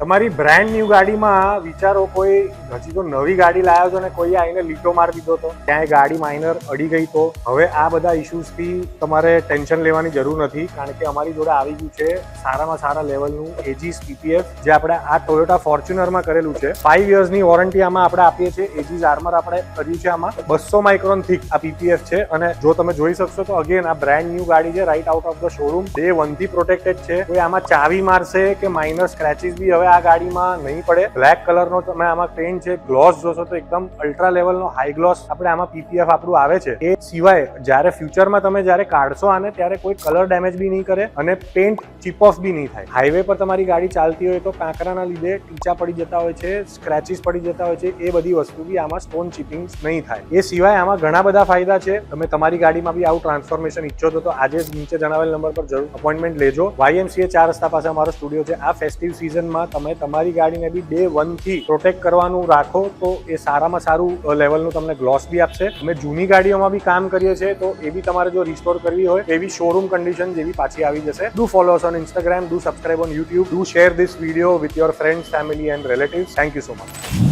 તમારી brand new ગાડીમાં વિચારો કોઈ હજી તો નવી ગાડી લાવ્યો છો ને કોઈ આવીને લીટો મારી દીધો તો ક્યાંય ગાડી માઇનર અડી ગઈ તો હવે આ બધા ઇશ્યુઝથી તમારે ટેન્શન લેવાની જરૂર નથી, કારણ કે અમારી જોડે આવી ગયું છે સારામાં સારા લેવલનું એજીસ પીપીએફ, જે આપણે આ ટોયોટા ફોર્ચ્યુનરમાં કરેલું છે. 5 યર્સની વોરંટી આમાં આપણે આપીએ છીએ. એજીસ આર્મર આપણે કર્યું છે આમાં 200 માઇક્રોન થીક આ પીપીએફ છે. અને જો તમે જોઈ શકશો તો અગેન આ બ્રાન્ડ ન્યુ ગાડી છે, right out of the showroom. Day 1 થી પ્રોટેક્ટેડ છે. કોઈ આમાં ચાવી મારશે કે માઇનર સ્ક્રેચીસ બી હવે આ ગાડીમાં નહીં પડે. બ્લેક કલરનો તમે આમાં પેન્ટ છે. ગ્લોસ જોશો તો એકદમ અલ્ટ્રા લેવલનો હાઈ ગ્લોસ આપણે આમાં પીપીએફ આપણું આવે છે. એ સિવાય જ્યારે ફ્યુચરમાં તમે જ્યારે કાઢશો આને ત્યારે કોઈ કલર ડેમેજ બી નહીં કરે અને પેન્ટ ચીપ ઓફ બી નહીં થાય. હાઈવે પર તમારી ગાડી ચાલતી હોય તો કાંકરાના લીધે ટીચા પડી જતા હોય છે, સ્ક્રેચીસ પડી જતા હોય છે, એ બધી વસ્તુ બી આમાં સ્ટોન ચિપિંગ નહીં થાય. એ સિવાય આમાં ઘણા બધા ફાયદા છે. તમે તમારી ગાડીમાં બી આવું ટ્રાન્સફોર્મેશન ઈચ્છો તો આજે જ નીચે જણાવેલ નંબર પર જરૂર અપોઇન્ટમેન્ટ લેજો. YMCA 4 રસ્તા પાસે અમારો સ્ટુડિયો છે. આ ફેસ્ટિવ સિઝનમાં તમે તમારી ગાડીને બી ડે 1 થી પ્રોટેક્ટ કરવાનું રાખો તો એ સારામાં સારું લેવલનું તમને ગ્લોસ બી આપશે. અમે જૂની ગાડીઓમાં બી કામ કરીએ છીએ, તો એ બી તમારે જો રિસ્ટોર કરવી હોય એવી શોરૂમ કન્ડિશન જેવી પાછી આવી જશે. Do follow us on Instagram, do subscribe on YouTube, do share this video with your friends, family and relatives. Thank you so much.